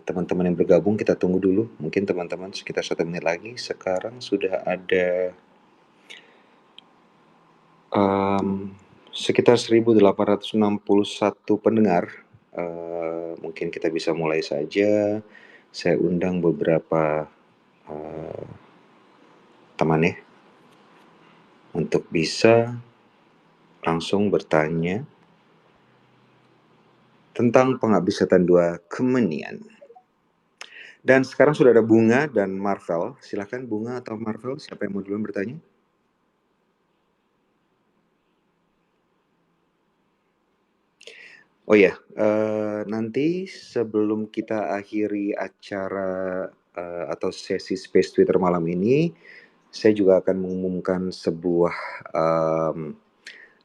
teman-teman yang bergabung kita tunggu dulu, mungkin teman-teman sekitar 1 menit lagi. Sekarang sudah ada sekitar 1.861 pendengar. Mungkin kita bisa mulai saja. Saya undang beberapa teman ya, untuk bisa langsung bertanya tentang Pengabdi Setan 2 Kemenian. Dan sekarang sudah ada Bunga dan Marvel. Silakan Bunga atau Marvel, siapa yang mau duluan bertanya? Oh ya, nanti sebelum kita akhiri acara atau sesi Space Twitter malam ini, saya juga akan mengumumkan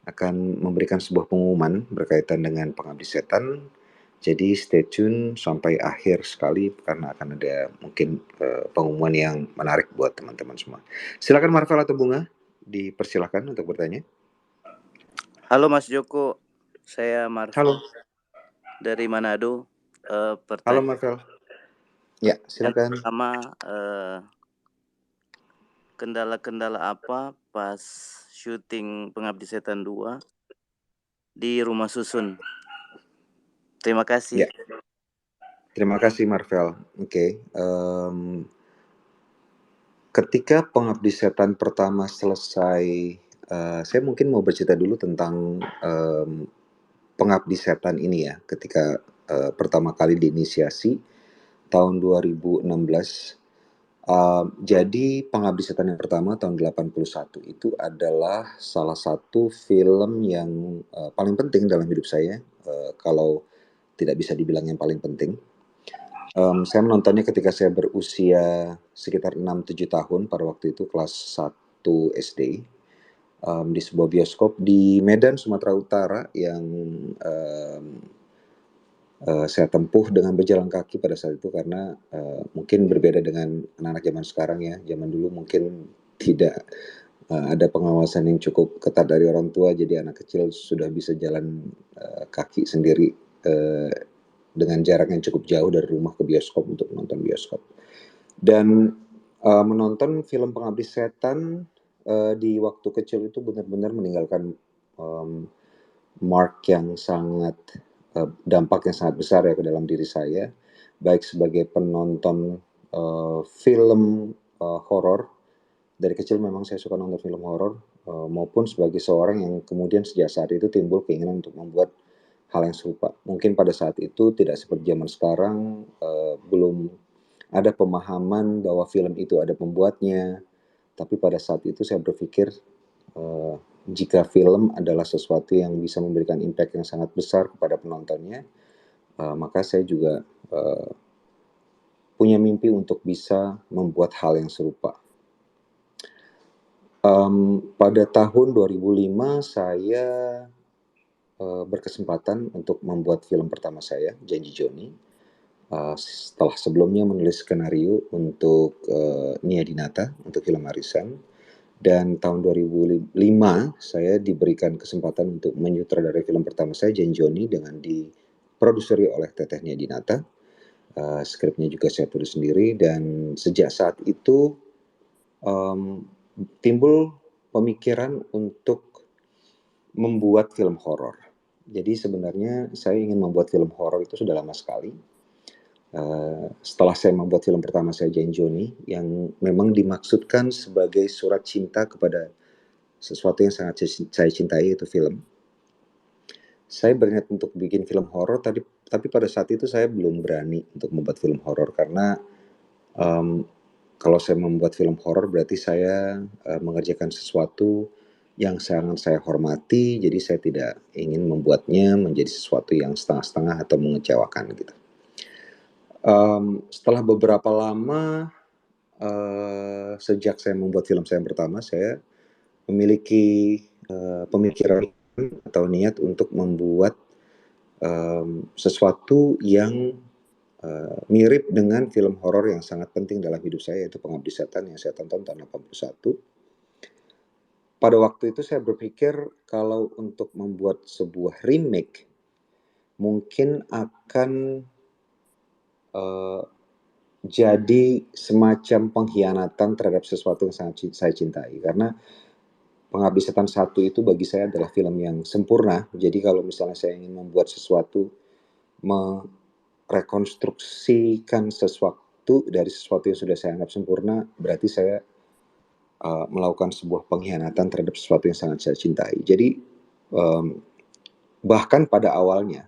akan memberikan sebuah pengumuman berkaitan dengan Pengabdi Setan. Jadi stay tune sampai akhir sekali karena akan ada mungkin pengumuman yang menarik buat teman-teman semua. Silakan Marvel atau Bunga, dipersilakan untuk bertanya. Halo Mas Joko, saya Marvel Halo. dari Manado. Halo Marvel. Ya, silakan. Yang pertama, kendala-kendala apa pas syuting Pengabdi Setan 2 di Rumah Susun? Terima kasih. Ya. Terima kasih Marvel. Oke, ketika Pengabdi Setan pertama selesai, saya mungkin mau bercerita dulu tentang Pengabdi Setan ini ya, ketika pertama kali diinisiasi tahun 2016. Jadi Pengabdi Setan yang pertama tahun 81 itu adalah salah satu film yang paling penting dalam hidup saya, kalau tidak bisa dibilang yang paling penting. Saya menontonnya ketika saya berusia sekitar 6-7 tahun, pada waktu itu kelas 1 SD, di sebuah bioskop di Medan, Sumatera Utara yang saya tempuh dengan berjalan kaki pada saat itu karena mungkin berbeda dengan anak-anak zaman sekarang ya. Zaman dulu mungkin tidak ada pengawasan yang cukup ketat dari orang tua, jadi anak kecil sudah bisa jalan kaki sendiri dengan jarak yang cukup jauh dari rumah ke bioskop untuk menonton bioskop. Dan menonton film Pengabdi Setan di waktu kecil itu benar-benar meninggalkan mark yang sangat dampak yang sangat besar ya ke dalam diri saya, baik sebagai penonton film horor. Dari kecil memang saya suka nonton film horor, maupun sebagai seorang yang kemudian sejak saat itu timbul keinginan untuk membuat hal yang serupa. Mungkin pada saat itu tidak seperti zaman sekarang, belum ada pemahaman bahwa film itu ada pembuatnya, tapi pada saat itu saya berpikir jika film adalah sesuatu yang bisa memberikan impact yang sangat besar kepada penontonnya, maka saya juga punya mimpi untuk bisa membuat hal yang serupa. Pada tahun 2005 saya berkesempatan untuk membuat film pertama saya, Janji Joni. Setelah sebelumnya menulis skenario untuk Nia Dinata untuk film Arisan, dan tahun 2005 saya diberikan kesempatan untuk menyutradarai film pertama saya, Janji Joni, dengan diproduseri oleh Teteh Nia Dinata. Skripnya juga saya tulis sendiri, dan sejak saat itu timbul pemikiran untuk membuat film horor. Jadi sebenarnya saya ingin membuat film horor itu sudah lama sekali. Setelah saya membuat film pertama saya, Janji Joni, yang memang dimaksudkan sebagai surat cinta kepada sesuatu yang sangat saya cintai, itu film. Saya berniat untuk bikin film horor, tapi pada saat itu saya belum berani untuk membuat film horor karena kalau saya membuat film horor berarti saya mengerjakan sesuatu yang sangat saya hormati, jadi saya tidak ingin membuatnya menjadi sesuatu yang setengah-setengah atau mengecewakan gitu. Setelah beberapa lama, sejak saya membuat film saya yang pertama, saya memiliki pemikiran atau niat untuk membuat sesuatu yang mirip dengan film horor yang sangat penting dalam hidup saya, yaitu Pengabdi Setan yang saya tonton tahun 81. Pada waktu itu saya berpikir kalau untuk membuat sebuah remake mungkin akan jadi semacam pengkhianatan terhadap sesuatu yang sangat saya cintai. Karena Pengabdi Setan 1 itu bagi saya adalah film yang sempurna. Jadi kalau misalnya saya ingin membuat sesuatu, merekonstruksikan sesuatu dari sesuatu yang sudah saya anggap sempurna, berarti saya melakukan sebuah pengkhianatan terhadap sesuatu yang sangat saya cintai. Jadi bahkan pada awalnya,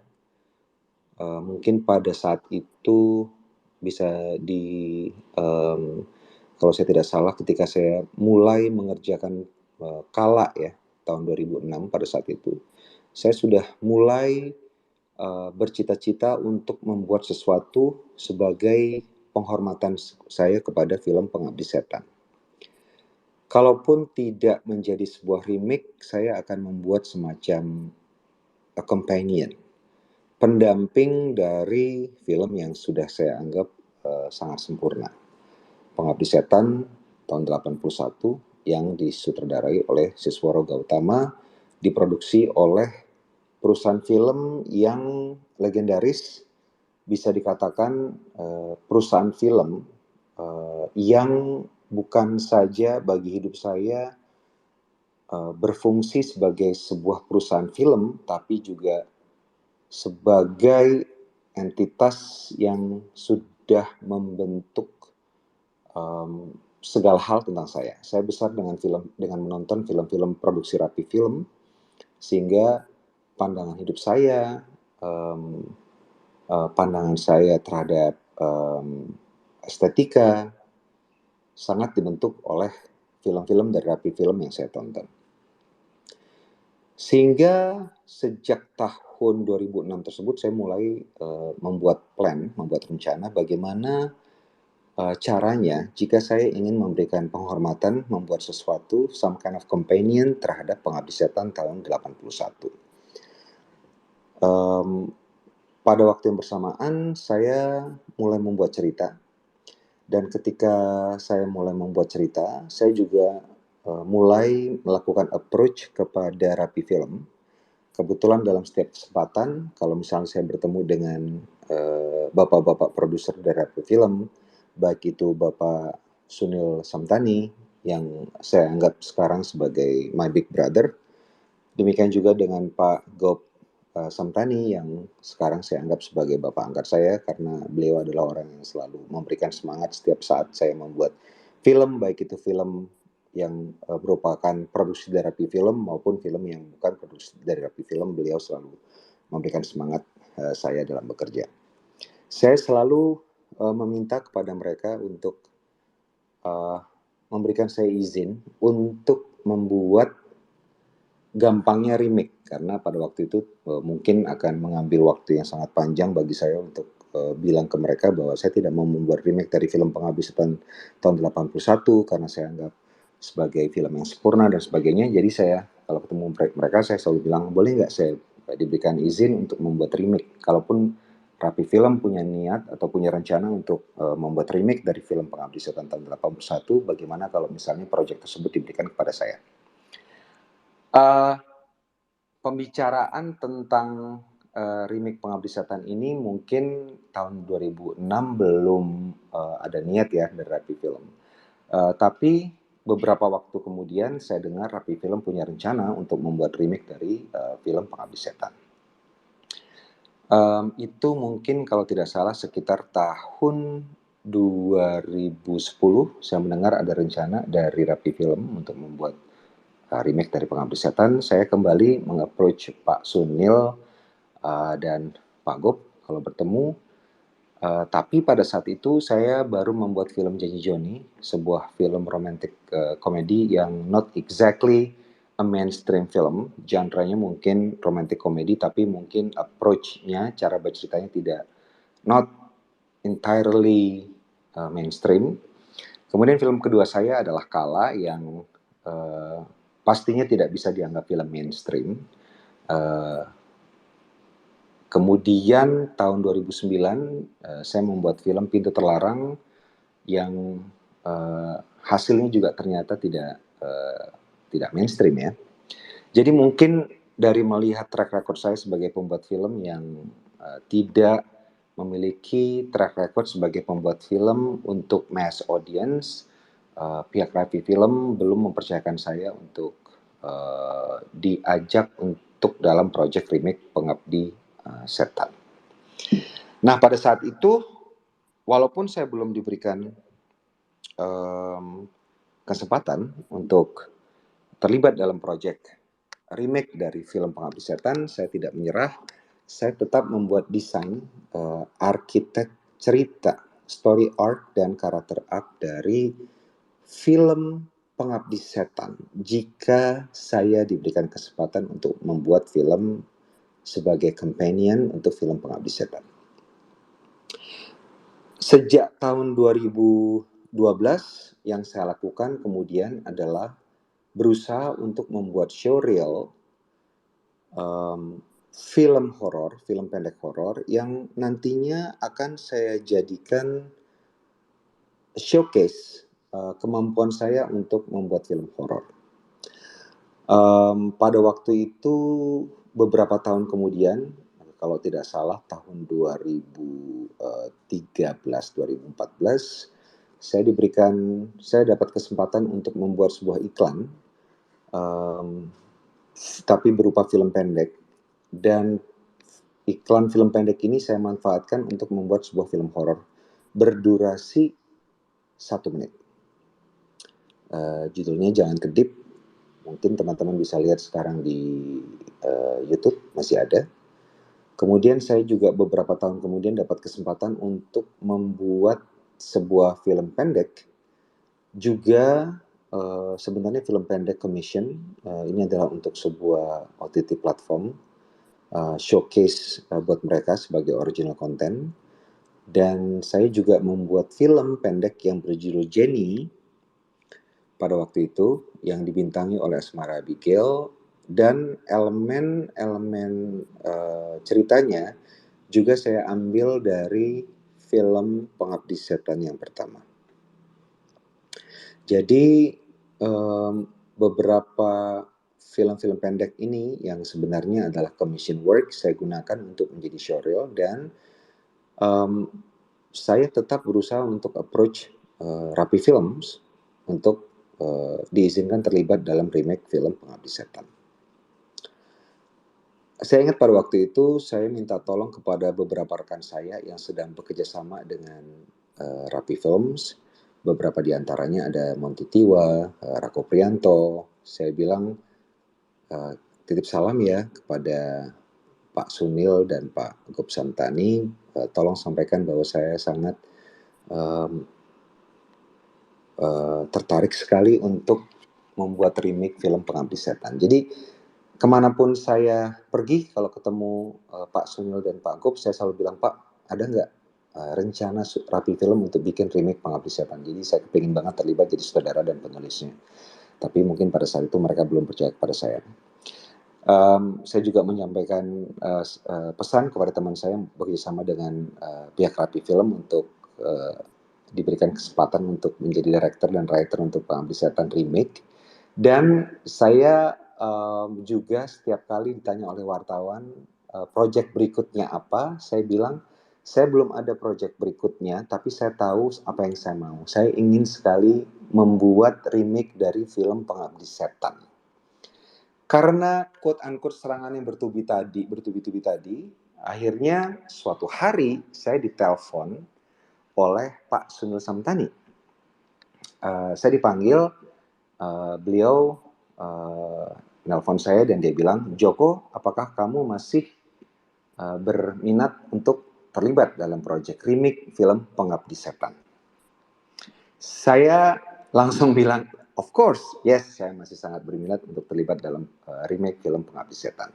mungkin pada saat itu bisa kalau saya tidak salah ketika saya mulai mengerjakan Kala ya, tahun 2006 pada saat itu, saya sudah mulai bercita-cita untuk membuat sesuatu sebagai penghormatan saya kepada film Pengabdi Setan. Kalaupun tidak menjadi sebuah remake, saya akan membuat semacam a companion, pendamping dari film yang sudah saya anggap sangat sempurna. Pengabdi Setan tahun 81 yang disutradarai oleh Sisworo Gautama, diproduksi oleh perusahaan film yang legendaris, bisa dikatakan perusahaan film yang bukan saja bagi hidup saya berfungsi sebagai sebuah perusahaan film, tapi juga sebagai entitas yang sudah membentuk segala hal tentang saya. Saya besar dengan menonton film-film produksi Rapi Film, sehingga pandangan hidup saya, pandangan saya terhadap estetika sangat dibentuk oleh film-film dari Rapi Film yang saya tonton. Sehingga sejak tahun 2006 tersebut saya mulai membuat rencana bagaimana caranya jika saya ingin memberikan penghormatan, membuat sesuatu, some kind of companion terhadap Pengabdi Setan tahun 81. Pada waktu yang bersamaan saya mulai membuat cerita, dan ketika saya mulai membuat cerita, saya juga mulai melakukan approach kepada Rapi Film. Kebetulan dalam setiap kesempatan, kalau misalnya saya bertemu dengan bapak-bapak produser dari Rapi Film, baik itu Bapak Sunil Samtani yang saya anggap sekarang sebagai my big brother, demikian juga dengan Pak Gop Samtani yang sekarang saya anggap sebagai bapak angkat saya, karena beliau adalah orang yang selalu memberikan semangat setiap saat saya membuat film, baik itu film yang merupakan produksi dari Rapi Film maupun film yang bukan produksi dari Rapi Film. Beliau selalu memberikan semangat saya dalam bekerja. Saya selalu meminta kepada mereka untuk memberikan saya izin untuk membuat gampangnya remake, karena pada waktu itu mungkin akan mengambil waktu yang sangat panjang bagi saya untuk bilang ke mereka bahwa saya tidak mau membuat remake dari film Pengabdi Setan tahun 81 karena saya anggap sebagai film yang sempurna dan sebagainya. Jadi saya kalau ketemu mereka saya selalu bilang, boleh nggak saya diberikan izin untuk membuat remake. Kalaupun Rapi Film punya niat atau punya rencana untuk membuat remake dari film Pengabdi Setan tahun 81, bagaimana kalau misalnya proyek tersebut diberikan kepada saya. Pembicaraan tentang remake Pengabdi Setan ini mungkin tahun 2006 belum ada niat ya dari Rapi Film. Tapi beberapa waktu kemudian saya dengar Rapi Film punya rencana untuk membuat remake dari film Pengabdi Setan. Itu mungkin kalau tidak salah sekitar tahun 2010 saya mendengar ada rencana dari Rapi Film untuk membuat remake dari Pengabdi Setan. Saya kembali meng-approach Pak Sunil dan Pak Gop kalau bertemu. Tapi pada saat itu saya baru membuat film Janji Joni, sebuah film romantic komedi yang not exactly a mainstream film. Genre-nya mungkin romantic komedi, tapi mungkin approach-nya, cara berceritanya tidak not entirely mainstream. Kemudian film kedua saya adalah Kala yang pastinya tidak bisa dianggap film mainstream. Kemudian tahun 2009 saya membuat film Pintu Terlarang yang hasilnya juga ternyata tidak mainstream ya. Jadi mungkin dari melihat track record saya sebagai pembuat film yang tidak memiliki track record sebagai pembuat film untuk mass audience. Pihak Rapi Film belum mempercayakan saya untuk diajak untuk dalam project remake Pengabdi Setan. Nah, pada saat itu, walaupun saya belum diberikan kesempatan untuk terlibat dalam project remake dari film Pengabdi Setan, saya tidak menyerah. Saya tetap membuat desain, arsitek cerita, story arc dan karakter arc dari film Pengabdi Setan. Jika saya diberikan kesempatan untuk membuat film sebagai companion untuk film Pengabdi Setan. Sejak tahun 2012 yang saya lakukan kemudian adalah berusaha untuk membuat showreel film horor, film pendek horor yang nantinya akan saya jadikan showcase kemampuan saya untuk membuat film horor. Pada waktu itu beberapa tahun kemudian, kalau tidak salah tahun 2013-2014, saya dapat kesempatan untuk membuat sebuah iklan, tapi berupa film pendek, dan iklan film pendek ini saya manfaatkan untuk membuat sebuah film horor berdurasi 1 menit. Judulnya Jangan Kedip. Mungkin teman-teman bisa lihat sekarang di YouTube, masih ada. Kemudian saya juga beberapa tahun kemudian dapat kesempatan untuk membuat sebuah film pendek, juga sebenarnya film pendek commission. Ini adalah untuk sebuah OTT platform, showcase buat mereka sebagai original content. Dan saya juga membuat film pendek yang berjudul Jenny pada waktu itu, yang dibintangi oleh Asmara Abigail, dan elemen-elemen ceritanya juga saya ambil dari film Pengabdi Setan yang pertama. Jadi beberapa film-film pendek ini yang sebenarnya adalah commission work saya gunakan untuk menjadi showreel, dan saya tetap berusaha untuk approach Rapi Films untuk diizinkan terlibat dalam remake film Pengabdi Setan. Saya ingat pada waktu itu saya minta tolong kepada beberapa rekan saya yang sedang bekerja sama dengan Rapi Films. Beberapa di antaranya ada Monty Tiwa, Rako Prianto. Saya bilang, titip salam ya kepada Pak Sunil dan Pak Gop Santani. Tolong sampaikan bahwa saya sangat tertarik sekali untuk membuat remake film Pengabdi Setan. Jadi kemanapun saya pergi, kalau ketemu Pak Sunil dan Pak Gop, saya selalu bilang, Pak, ada nggak rencana Rapi Film untuk bikin remake Pengabdi Setan? Jadi saya kepingin banget terlibat jadi sutradara dan penulisnya. Tapi mungkin pada saat itu mereka belum percaya kepada saya. Saya juga menyampaikan pesan kepada teman saya yang bekerjasama dengan pihak Rapi Film untuk diberikan kesempatan untuk menjadi director dan writer untuk Pengabdi Setan remake. Dan saya juga setiap kali ditanya oleh wartawan project berikutnya apa, saya bilang saya belum ada project berikutnya, tapi saya tahu apa yang saya mau. Saya ingin sekali membuat remake dari film Pengabdi Setan. Karena quote-unquote serangan yang bertubi-tubi tadi, akhirnya suatu hari saya ditelepon oleh Pak Sunil Samtani. Saya dipanggil, beliau nelpon saya dan dia bilang, Joko, apakah kamu masih berminat untuk terlibat dalam proyek remake film Pengabdi Setan? Saya langsung bilang, of course, yes, saya masih sangat berminat untuk terlibat dalam remake film Pengabdi Setan.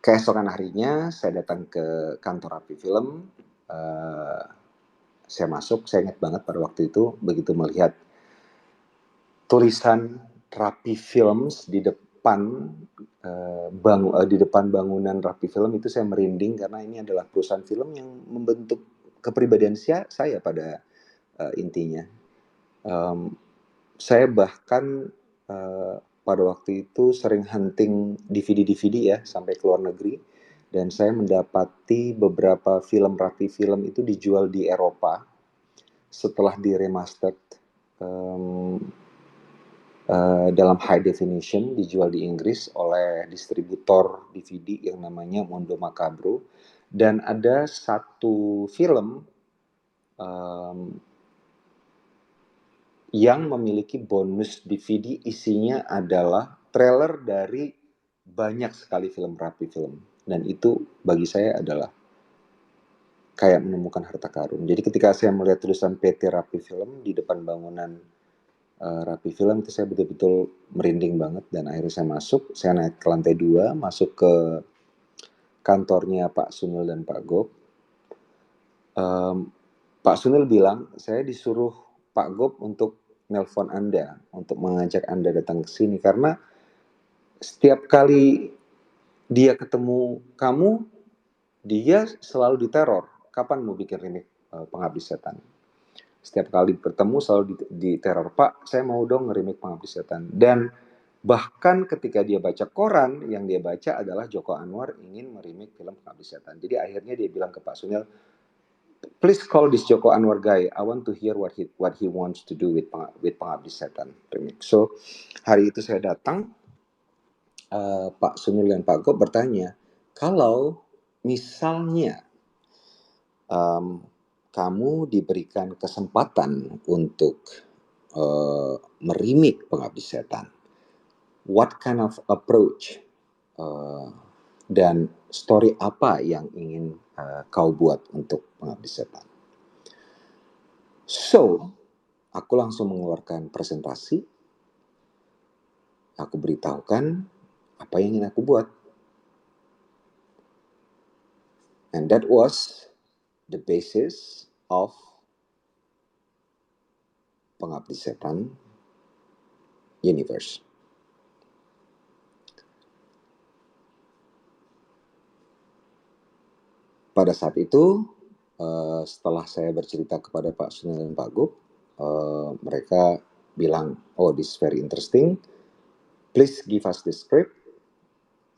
Keesokan harinya saya datang ke kantor Rapi Film. Saya masuk, saya ingat banget pada waktu itu begitu melihat tulisan Rapi Films di depan bangunan Rapi Film, itu saya merinding karena ini adalah perusahaan film yang membentuk kepribadian saya pada intinya. Saya bahkan pada waktu itu sering hunting DVD ya sampai ke luar negeri dan saya mendapati beberapa film Rapi Film itu dijual di Eropa setelah di-remastered dalam high definition, dijual di Inggris oleh distributor DVD yang namanya Mondo Macabro. Dan ada satu film yang memiliki bonus DVD, isinya adalah trailer dari banyak sekali film Rapi Film. Dan itu bagi saya adalah kayak menemukan harta karun. Jadi ketika saya melihat tulisan PT Rapi Film di depan bangunan Rapi Film, itu saya betul-betul merinding banget. Dan akhirnya saya masuk, saya naik ke lantai 2, masuk ke kantornya Pak Sunil dan Pak Gop. Pak Sunil bilang, saya disuruh Pak Gop untuk nelpon Anda, untuk mengajak Anda datang ke sini, karena setiap kali dia ketemu kamu, dia selalu diteror. Kapan mau bikin remake Pengabdi Setan? Setiap kali bertemu selalu diteror, Pak, saya mau dong nge-remake Pengabdi Setan. Dan bahkan ketika dia baca koran, yang dia baca adalah Joko Anwar ingin meremake film Pengabdi Setan. Jadi akhirnya dia bilang ke Pak Sunil, please call this Joko Anwar guy. I want to hear what he wants to do with Pengabdi Setan remake. So hari itu saya datang, Pak Sunil dan Pak Gop bertanya, kalau misalnya kamu diberikan kesempatan untuk meremake Pengabdi Setan, what kind of approach dan story apa yang ingin kau buat untuk Pengabdi Setan? So, aku langsung mengeluarkan presentasi. Aku beritahukan apa yang ingin aku buat. And that was the basis of Pengabdi Setan universe. Pada saat itu, setelah saya bercerita kepada Pak Sunil dan Pak Gop, mereka bilang, oh this is very interesting, please give us the script.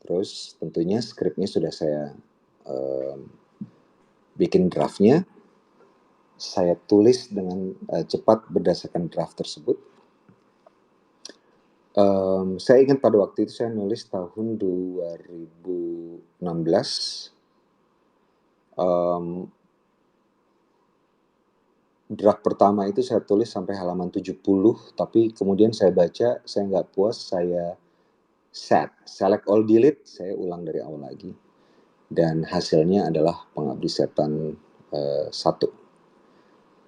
Terus tentunya skripnya sudah saya bikin draftnya, saya tulis dengan cepat berdasarkan draft tersebut. Saya ingat pada waktu itu saya nulis tahun 2016. Draft pertama itu saya tulis sampai halaman 70, tapi kemudian saya baca, saya nggak puas, saya select all delete, saya ulang dari awal lagi. Dan hasilnya adalah Pengabdi Setan 1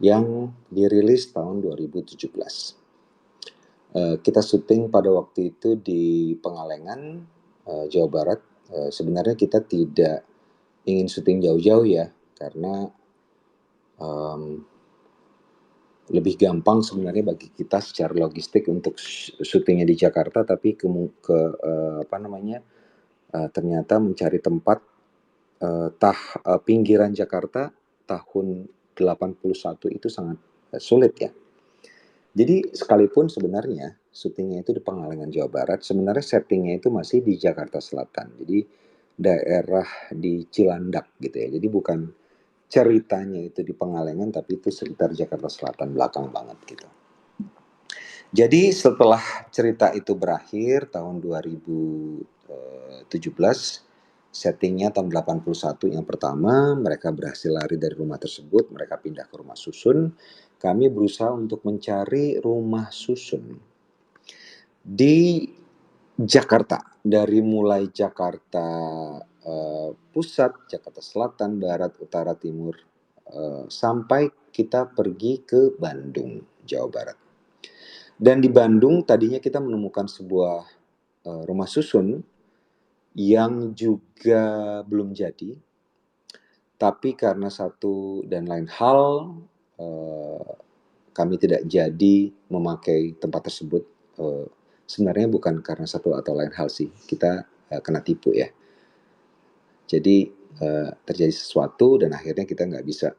yang dirilis tahun 2017. Kita syuting pada waktu itu di Pengalengan, Jawa Barat. Sebenarnya kita tidak ingin syuting jauh-jauh ya, karena lebih gampang sebenarnya bagi kita secara logistik untuk syutingnya di Jakarta, tapi ternyata mencari tempat pinggiran Jakarta tahun 81 itu sangat sulit ya. Jadi sekalipun sebenarnya syutingnya itu di Pengalengan, Jawa Barat, sebenarnya settingnya itu masih di Jakarta Selatan. Jadi daerah di Cilandak gitu ya. Jadi bukan ceritanya itu di Pengalengan, tapi itu sekitar Jakarta Selatan, belakang banget gitu. Jadi setelah cerita itu berakhir tahun 2017, settingnya tahun 81 yang pertama, mereka berhasil lari dari rumah tersebut, mereka pindah ke rumah susun. Kami berusaha untuk mencari rumah susun di Jakarta, dari mulai Jakarta Pusat, Jakarta Selatan, Barat, Utara, Timur, sampai kita pergi ke Bandung, Jawa Barat. Dan di Bandung tadinya kita menemukan sebuah rumah susun yang juga belum jadi, tapi karena satu dan lain hal kami tidak jadi memakai tempat tersebut. Sebenarnya bukan karena satu atau lain hal sih, kita kena tipu ya. Jadi terjadi sesuatu dan akhirnya kita nggak bisa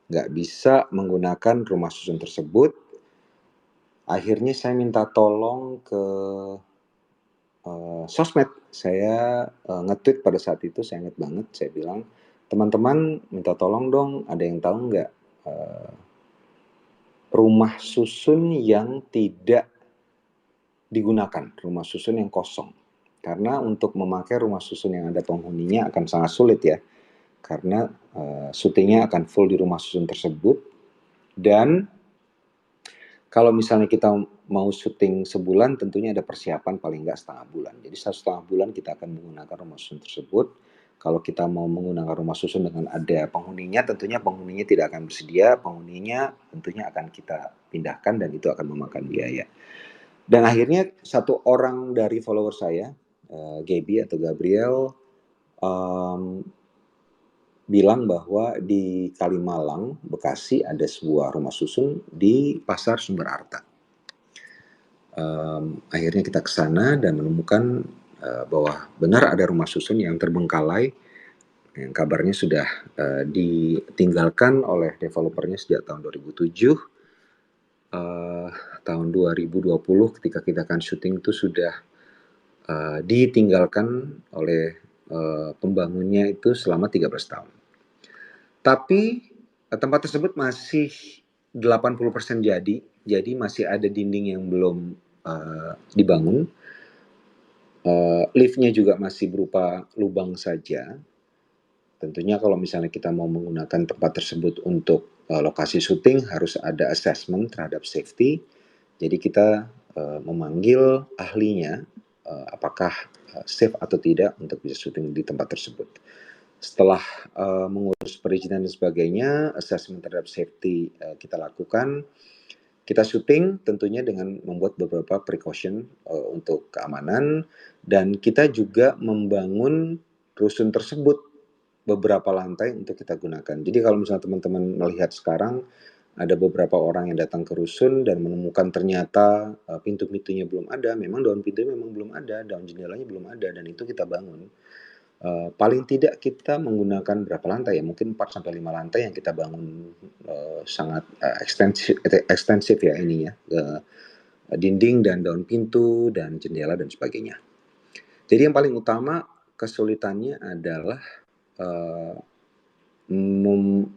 nggak bisa menggunakan rumah susun tersebut. Akhirnya saya minta tolong ke sosmed. Saya nge-tweet pada saat itu, saya ingat banget, saya bilang, "Teman-teman minta tolong dong, ada yang tahu nggak, rumah susun yang tidak digunakan, rumah susun yang kosong." Karena untuk memakai rumah susun yang ada penghuninya akan sangat sulit ya, karena syutingnya akan full di rumah susun tersebut, dan kalau misalnya kita mau syuting sebulan, tentunya ada persiapan paling nggak setengah bulan. Jadi 1,5 bulan kita akan menggunakan rumah susun tersebut. Kalau kita mau menggunakan rumah susun dengan ada penghuninya, tentunya penghuninya tidak akan bersedia, penghuninya tentunya akan kita pindahkan dan itu akan memakan biaya. Dan akhirnya satu orang dari follower saya, Gaby atau Gabriel, bilang bahwa di Kalimalang, Bekasi ada sebuah rumah susun di Pasar Sumber Arta. Akhirnya kita ke sana dan menemukan bahwa benar ada rumah susun yang terbengkalai, yang kabarnya sudah ditinggalkan oleh developernya sejak tahun 2007. Tahun 2020 ketika kita akan syuting itu sudah ditinggalkan oleh pembangunnya itu selama 13 tahun. Tapi tempat tersebut masih 80% jadi masih ada dinding yang belum dibangun. Liftnya juga masih berupa lubang saja. Tentunya kalau misalnya kita mau menggunakan tempat tersebut untuk lokasi syuting harus ada assessment terhadap safety. Jadi kita memanggil ahlinya apakah safe atau tidak untuk bisa syuting di tempat tersebut. Setelah mengurus perizinan dan sebagainya, assessment terhadap safety kita lakukan. Kita syuting tentunya dengan membuat beberapa precaution untuk keamanan, dan kita juga membangun rusun tersebut beberapa lantai untuk kita gunakan. Jadi kalau misalnya teman-teman melihat sekarang ada beberapa orang yang datang ke rusun dan menemukan ternyata pintu-pintunya belum ada, memang daun pintunya memang belum ada, daun jendelanya belum ada, dan itu kita bangun. Paling tidak kita menggunakan berapa lantai ya, mungkin 4 sampai 5 lantai yang kita bangun sangat ekstensif ya ininya, dinding dan daun pintu dan jendela dan sebagainya. Jadi yang paling utama kesulitannya adalah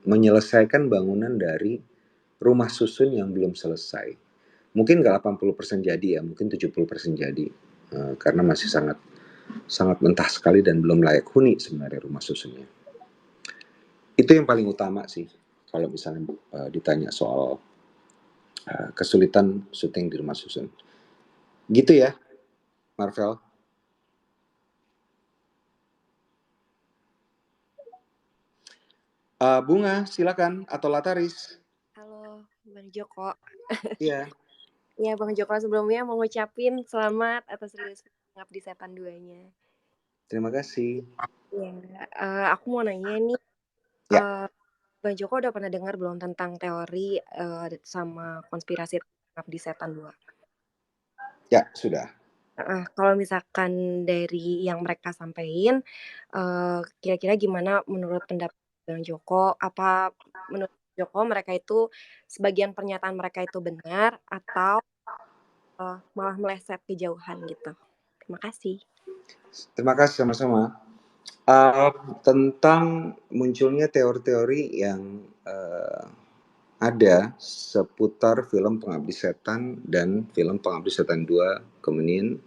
menyelesaikan bangunan dari rumah susun yang belum selesai. Mungkin nggak 80% jadi ya, mungkin 70% jadi, karena masih sangat mentah sekali dan belum layak huni sebenarnya rumah susunnya. Itu yang paling utama sih kalau misalnya ditanya soal kesulitan syuting di rumah susun. Gitu ya, Marvel. Bunga, silakan, atau Lataris. Halo, Bang Joko. Iya. Ya, Bang Joko sebelumnya mau ngucapin selamat atas rilis Pengabdi Setan 2-nya. Terima kasih. Ya, aku mau nanya nih, Ya. Bang Joko udah pernah dengar belum tentang teori sama konspirasi Pengabdi Setan 2? Ya, sudah. Kalau misalkan dari yang mereka sampaikan, kira-kira gimana menurut pendapat Bang Joko? Apa menurut Joko mereka itu sebagian pernyataan mereka itu benar atau malah meleset kejauhan gitu? Terima kasih. Terima kasih sama-sama. Tentang munculnya teori-teori yang ada seputar film Pengabdi Setan dan film Pengabdi Setan 2 Kemudian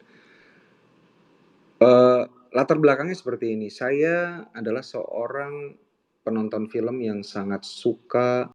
latar belakangnya seperti ini. Saya adalah seorang penonton film yang sangat suka